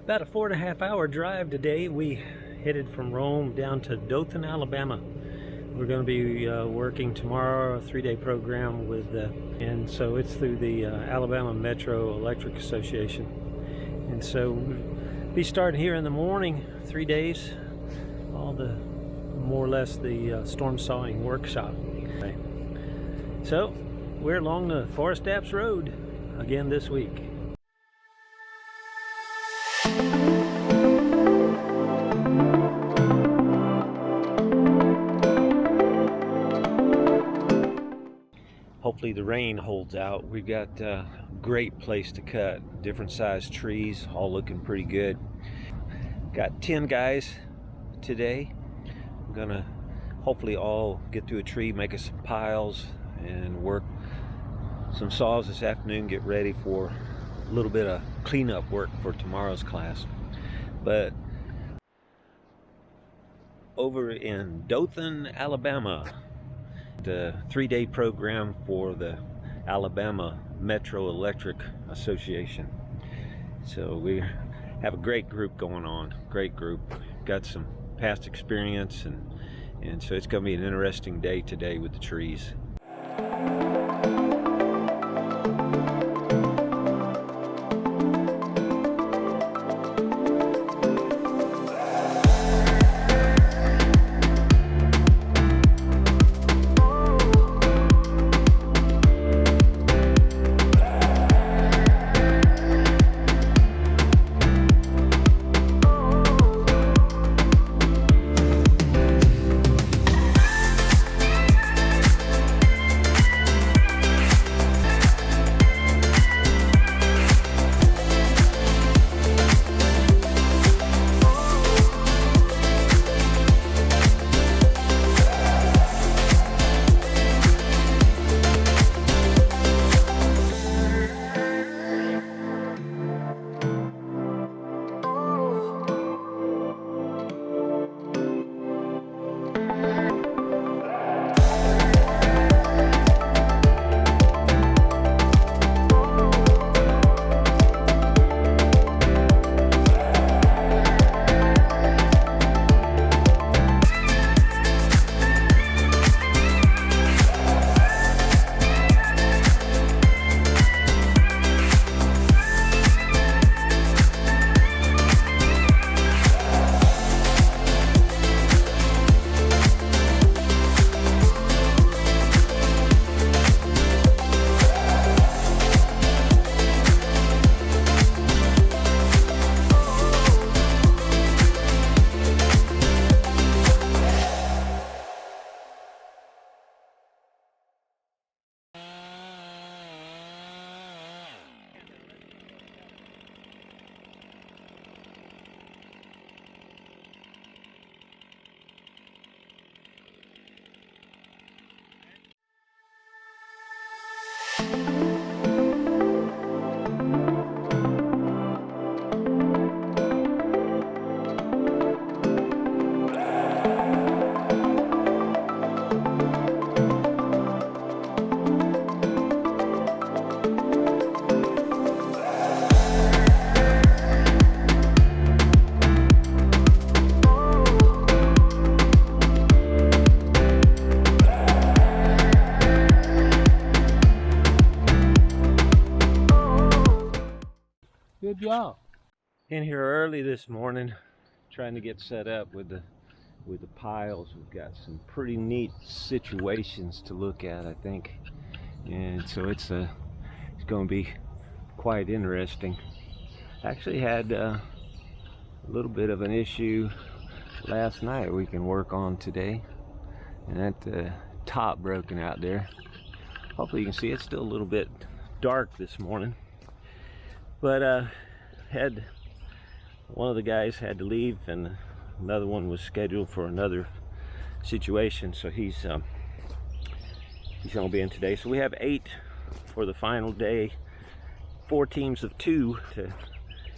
About a 4.5 hour drive today. We headed from Rome down to Dothan, Alabama. We're going to be working tomorrow, a 3-day program with, and so it's through the Alabama Municipal Electric Association. And so we'll be starting here in the morning, 3 days, all the more or less the storm sawing workshop. Okay. So we're along the ForestApps Road again this week. Hopefully the rain holds out. We've got a great place to cut. Different sized trees, all looking pretty good. Got 10 guys today. We're gonna hopefully all get to a tree, make us some piles, and work some saws this afternoon, get ready for a little bit of cleanup work for tomorrow's class. But over in Dothan, Alabama, the 3-day program for the Alabama Municipal Electric Association. So we have a great group going on, great group. Got some past experience, and so it's going to be an interesting day today with the trees. Good job. In here early this morning, trying to get set up with the piles. We've got some pretty neat situations to look at, I think, and so it's going to be quite interesting. Actually had a little bit of an issue last night we can work on today, and that top broken out there. Hopefully you can see it's still a little bit dark this morning. But had one of the guys had to leave, and another one was scheduled for another situation, so he's gonna be in today. So we have 8 for the final day, 4 teams of 2 to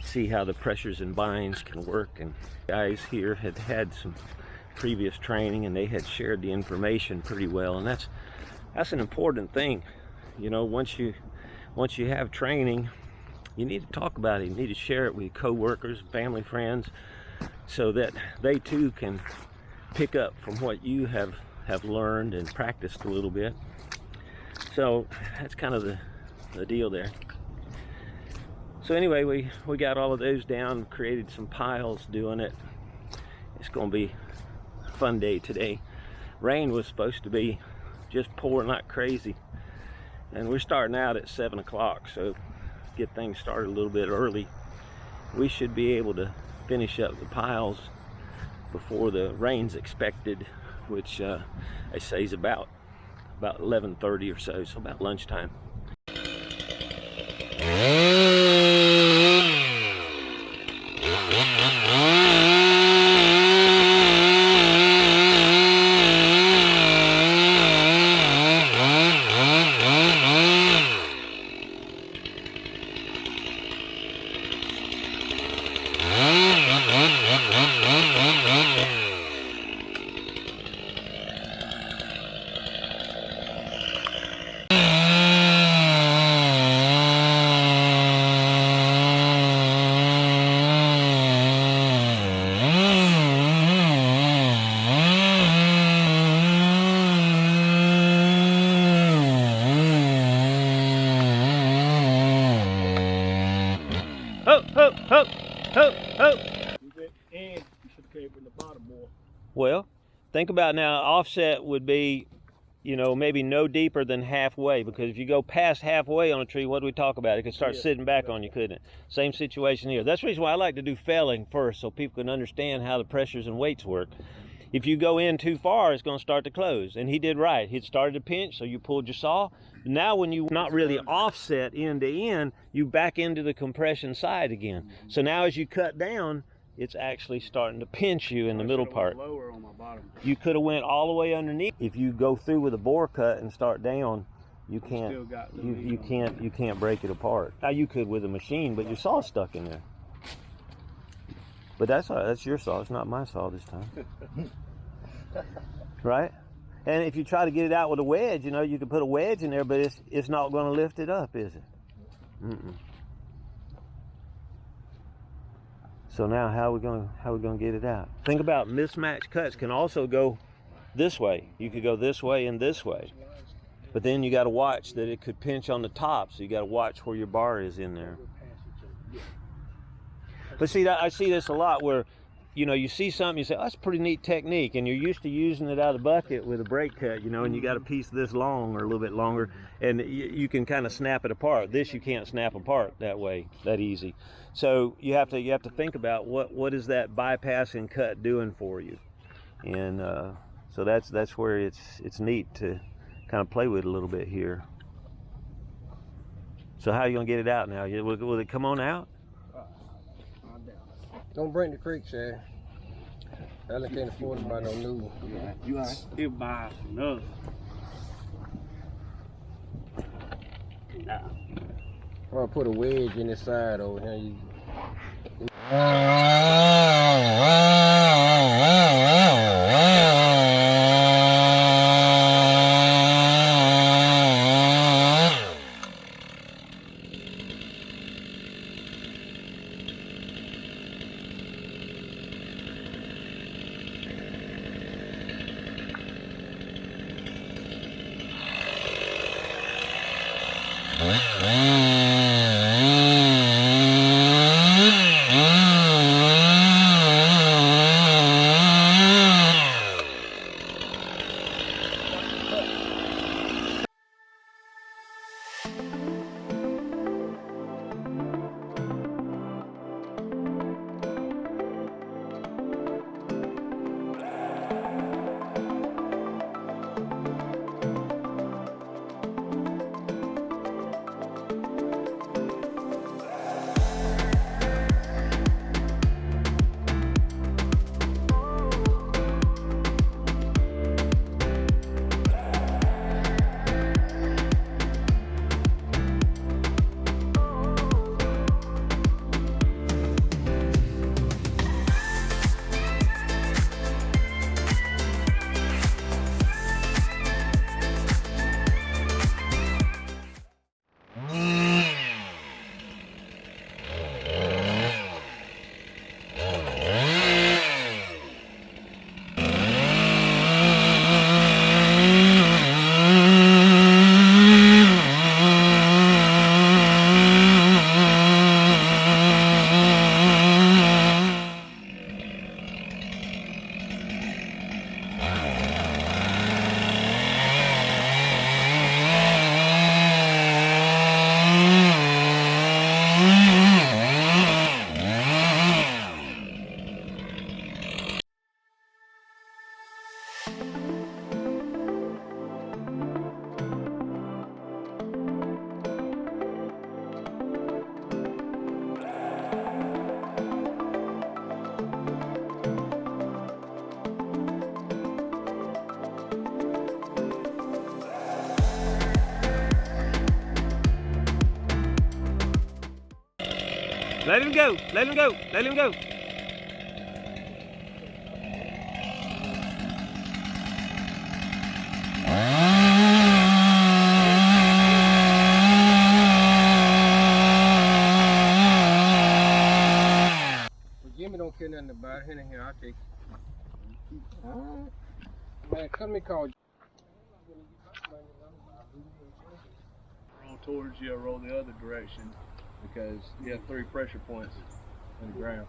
see how the pressures and binds can work. And guys here had had some previous training, and they had shared the information pretty well, and that's an important thing. You know, once you have training, you need to talk about it. You need to share it with your coworkers, family, friends, so that they too can pick up from what you have learned and practiced a little bit. So that's kind of the deal there. So anyway, we got all of those down, created some piles doing it. It's going to be a fun day today. Rain was supposed to be just pouring like crazy, and we're starting out at 7 o'clock, so get things started a little bit early. We should be able to finish up the piles before the rain's expected, which they say is about 11:30 or so about lunchtime. And you should carry it from the bottom more. Well, think about now, offset would be, you know, maybe no deeper than halfway, because if you go past halfway on a tree, what do we talk about? It could start sitting back on you, couldn't it? Same situation here. That's the reason why I like to do felling first, so people can understand how the pressures and weights work. If you go in too far, it's going to start to close. And he did right. He started to pinch, so you pulled your saw. Now when you not really offset end to end, you back into the compression side again. So now as you cut down, it's actually starting to pinch you in the middle part. Lower on my bottom. You could have went all the way underneath. If you go through with a bore cut and start down, you can't you can't break it apart. Now you could with a machine, but your saw's stuck in there. But that's all right, that's your saw, it's not my saw this time. Right? And if you try to get it out with a wedge, you know, you can put a wedge in there, but it's not going to lift it up, is it? Mm-mm. So now how are we going to get it out? Think about mismatched cuts can also go this way. You could go this way and this way. But then you got to watch that it could pinch on the top, so you got to watch where your bar is in there. But see, I see this a lot where, you know, you see something, you say, oh, that's a pretty neat technique, and you're used to using it out of the bucket with a brake cut, you know, and you got a piece this long or a little bit longer, and you can kind of snap it apart. This you can't snap apart that way, that easy. So you have to think about what is that bypass and cut doing for you, and so that's where it's neat to kind of play with it a little bit here. So how are you gonna get it out now? Will it come on out? Don't bring the creek, Shad. I can't afford to buy no new. Yeah, you are still buy another. Nah. I'll put a wedge in the side over here. Let him go. Let him go. Let him go. Jimmy don't care nothing about it. Here, I'll take it. Man, come and call. Roll towards you, roll the other direction because you have 3 pressure points in the ground.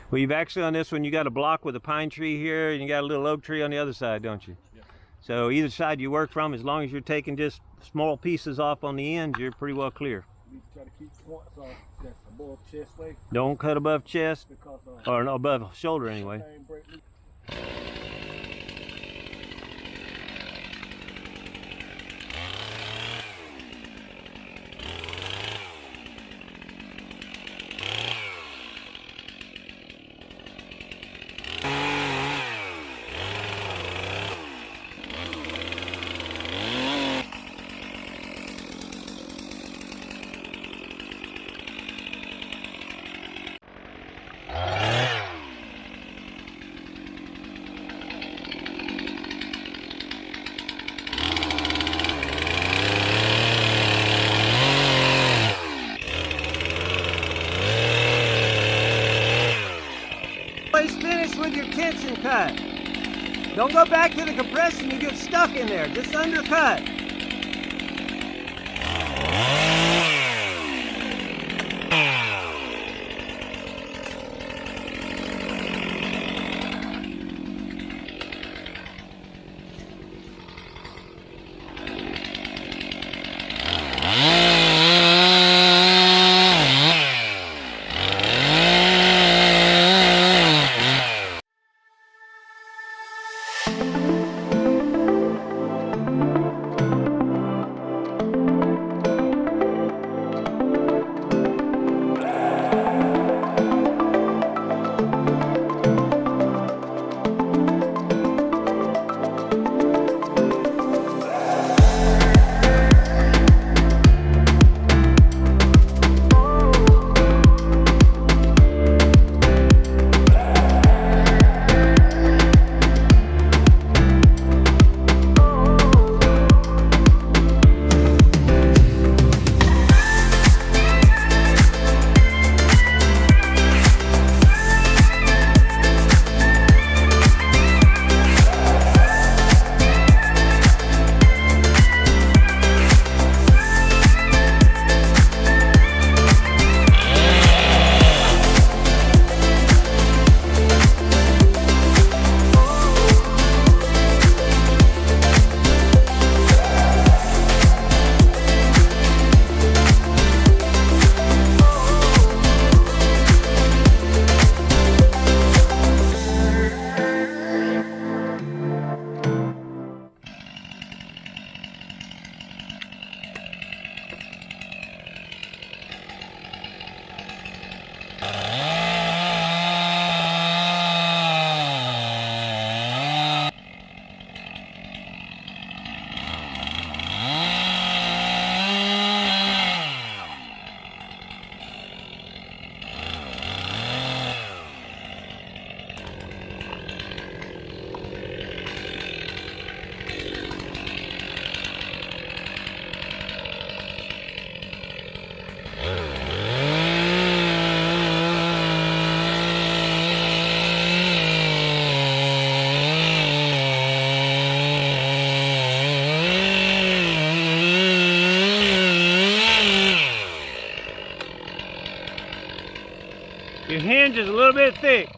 Well, you've actually on this one, you got a block with a pine tree here, and you got a little oak tree on the other side, don't you? Yeah. So either side you work from, as long as you're taking just small pieces off on the ends, you're pretty well clear. You try to keep points off that's above chest leg Don't cut above chest, because or no, above shoulder anyway. break loose. Always finish with your tension cut. Don't go back to the compression, you get stuck in there. Just undercut. Your hinge is a little bit thick.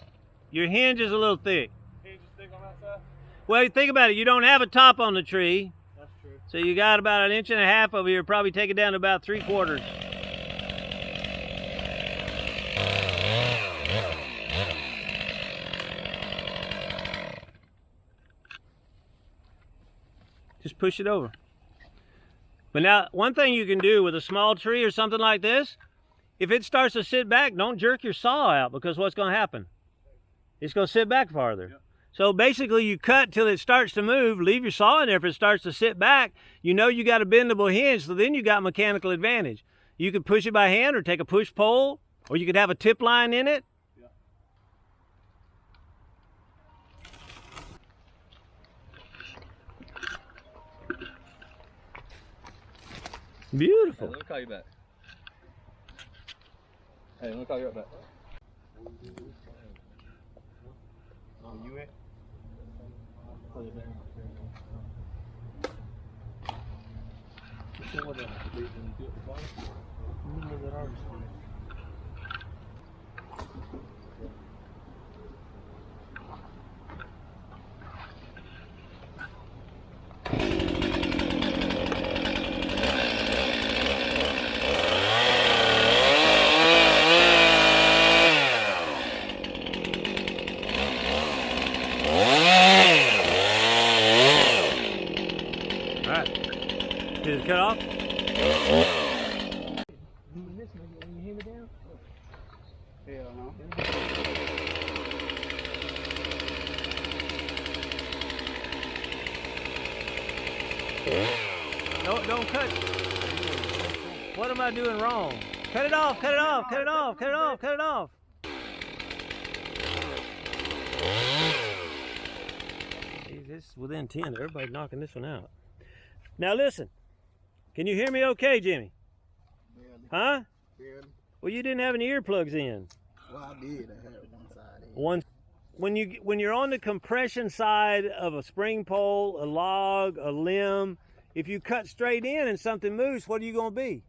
Your hinge is a little thick. Hinge is thick on that side? Well, think about it. You don't have a top on the tree. That's true. So you got about 1.5 inches over here. Probably take it down to about 3/4. Just push it over. But now, one thing you can do with a small tree or something like this, if it starts to sit back, don't jerk your saw out, because what's going to happen? It's going to sit back farther. Yep. So basically you cut till it starts to move, leave your saw in there. If it starts to sit back, you know you got a bendable hinge, so then you got mechanical advantage. You can push it by hand or take a push pole Or you could have a tip line in it? Yeah. Beautiful. Hey, let me call you back. Hey, let me call you right back. Oh, you in? Put it down. All right. Did it cut off? Hell no. No, don't cut. What am I doing wrong? Cut it off, cut it off, cut it off, cut it off, cut it off. See, this is within 10. Everybody's knocking this one out. Now listen. Can you hear me okay, Jimmy? Huh? Well, you didn't have any earplugs in. Well, I did. I had one side in. When you're on the compression side of a spring pole, a log, a limb, if you cut straight in and something moves, what are you going to be?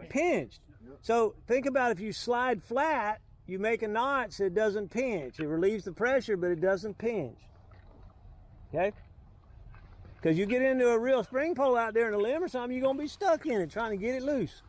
Pinched. So think about if you slide flat, you make a knot so it doesn't pinch. It relieves the pressure, but it doesn't pinch. Okay? Because you get into a real spring pole out there in a limb or something, you're going to be stuck in it trying to get it loose.